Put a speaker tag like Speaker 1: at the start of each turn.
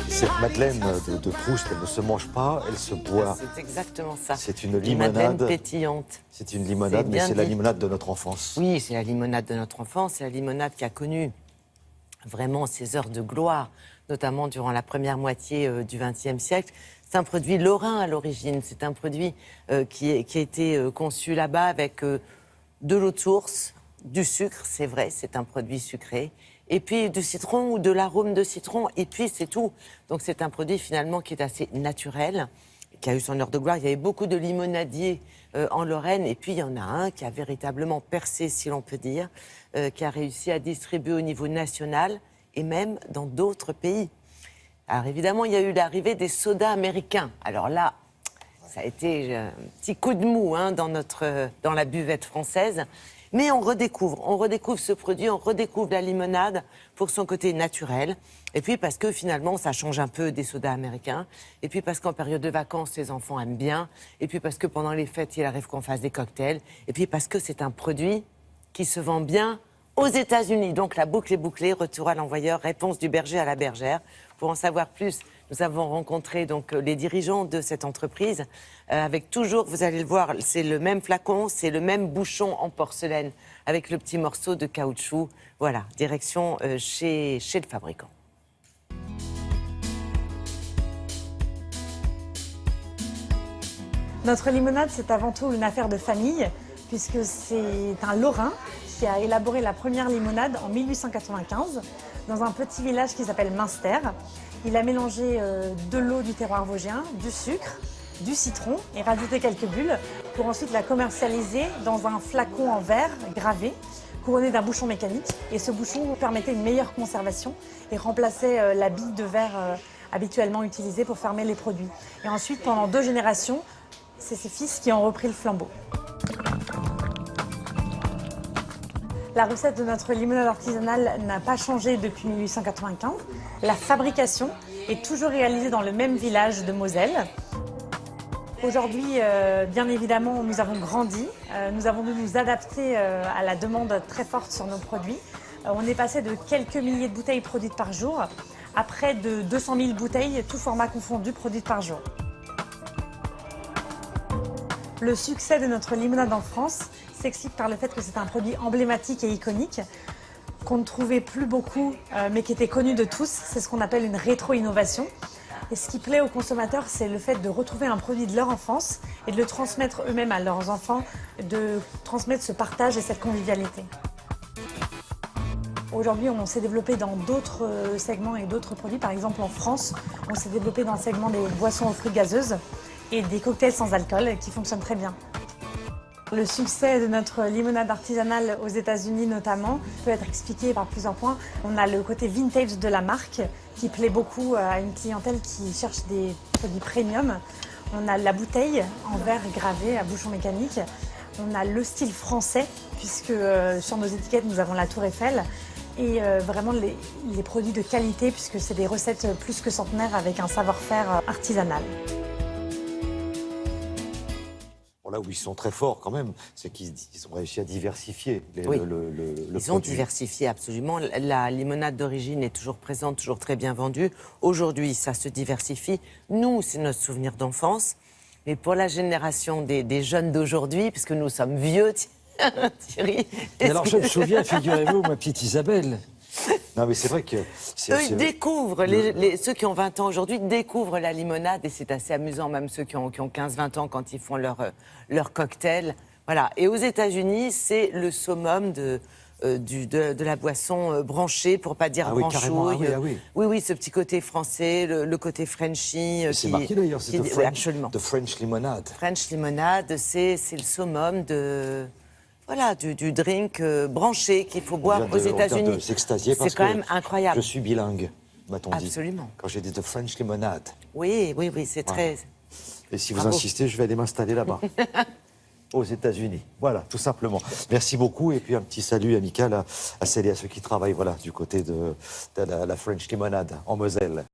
Speaker 1: Cette madeleine de Proust, elle ne se mange pas, elle se boit.
Speaker 2: C'est exactement ça.
Speaker 1: C'est une limonade
Speaker 2: pétillante.
Speaker 1: C'est une limonade, mais c'est la limonade de notre enfance.
Speaker 2: Oui, c'est la limonade de notre enfance. C'est la limonade qui a connu vraiment ses heures de gloire, notamment durant la première moitié du XXe siècle. C'est un produit lorrain à l'origine. C'est un produit qui a été conçu là-bas avec de l'eau de source, du sucre, c'est vrai, c'est un produit sucré, et puis du citron ou de l'arôme de citron, et puis c'est tout. Donc c'est un produit finalement qui est assez naturel, qui a eu son heure de gloire. Il y avait beaucoup de limonadiers en Lorraine, et puis il y en a un qui a véritablement percé, si l'on peut dire, qui a réussi à distribuer au niveau national et même dans d'autres pays. Alors évidemment, il y a eu l'arrivée des sodas américains. Alors là, ça a été un petit coup de mou dans la buvette française. Mais on redécouvre ce produit, on redécouvre la limonade pour son côté naturel. Et puis parce que finalement, ça change un peu des sodas américains. Et puis parce qu'en période de vacances, les enfants aiment bien. Et puis parce que pendant les fêtes, il arrive qu'on fasse des cocktails. Et puis parce que c'est un produit qui se vend bien aux États-Unis. Donc la boucle est bouclée, retour à l'envoyeur, réponse du berger à la bergère. Pour en savoir plus, nous avons rencontré donc les dirigeants de cette entreprise, avec toujours, vous allez le voir, c'est le même flacon, c'est le même bouchon en porcelaine, avec le petit morceau de caoutchouc. Voilà, direction chez le fabricant.
Speaker 3: Notre limonade, c'est avant tout une affaire de famille, puisque c'est un Lorrain qui a élaboré la première limonade en 1895 dans un petit village qui s'appelle Münster. Il a mélangé de l'eau du terroir vosgien, du sucre, du citron et rajouté quelques bulles pour ensuite la commercialiser dans un flacon en verre gravé couronné d'un bouchon mécanique. Et ce bouchon permettait une meilleure conservation et remplaçait la bille de verre habituellement utilisée pour fermer les produits. Et ensuite, pendant 2 générations, c'est ses fils qui ont repris le flambeau. La recette de notre limonade artisanale n'a pas changé depuis 1895. La fabrication est toujours réalisée dans le même village de Moselle. Aujourd'hui, bien évidemment, nous avons grandi. Nous avons dû nous adapter à la demande très forte sur nos produits. On est passé de quelques milliers de bouteilles produites par jour à près de 200 000 bouteilles, tout format confondu, produites par jour. Le succès de notre limonade en France s'explique par le fait que c'est un produit emblématique et iconique qu'on ne trouvait plus beaucoup, mais qui était connu de tous. C'est ce qu'on appelle une rétro-innovation. Et ce qui plaît aux consommateurs, c'est le fait de retrouver un produit de leur enfance et de le transmettre eux-mêmes à leurs enfants, de transmettre ce partage et cette convivialité. Aujourd'hui, on s'est développé dans d'autres segments et d'autres produits. Par exemple, en France, on s'est développé dans le segment des boissons aux fruits gazeuses et des cocktails sans alcool qui fonctionnent très bien. Le succès de notre limonade artisanale aux États-Unis notamment peut être expliqué par plusieurs points. On a le côté vintage de la marque qui plaît beaucoup à une clientèle qui cherche des produits premium. On a la bouteille en verre gravé à bouchon mécanique. On a le style français puisque sur nos étiquettes nous avons la Tour Eiffel. Et vraiment les produits de qualité puisque c'est des recettes plus que centenaires avec un savoir-faire artisanal.
Speaker 1: Là où ils sont très forts quand même, c'est qu'ils ont réussi à diversifier le
Speaker 2: Ils ont diversifié absolument. La limonade d'origine est toujours présente, toujours très bien vendue. Aujourd'hui, ça se diversifie. Nous, c'est notre souvenir d'enfance. Mais pour la génération des jeunes d'aujourd'hui, puisque nous sommes vieux, Thierry...
Speaker 4: Mais alors je me souviens, figurez-vous, ma petite Isabelle.
Speaker 1: Non mais c'est vrai que...
Speaker 2: Ils découvrent, ceux qui ont 20 ans aujourd'hui découvrent la limonade et c'est assez amusant, même ceux qui ont 15-20 ans quand ils font leur cocktail. Voilà. Et aux États-Unis, c'est le summum de la boisson branchée, pour pas dire branchouille. Oui, ce petit côté français, le côté Frenchy.
Speaker 1: C'est marqué d'ailleurs, c'est
Speaker 2: absolument.
Speaker 1: De French Lemonade.
Speaker 2: French Lemonade, c'est le summum de... Voilà, du drink branché qu'il faut boire aux États-Unis. C'est quand même incroyable.
Speaker 1: Je suis bilingue, m'a-t-on dit.
Speaker 2: Absolument.
Speaker 1: Quand j'ai dit de French Lemonade.
Speaker 2: Oui, c'est très...
Speaker 1: Et si vous insistez, je vais aller m'installer là-bas. Aux États-Unis. Voilà, tout simplement. Merci beaucoup. Et puis un petit salut amical à celles et à ceux qui travaillent du côté de la French Lemonade en Moselle.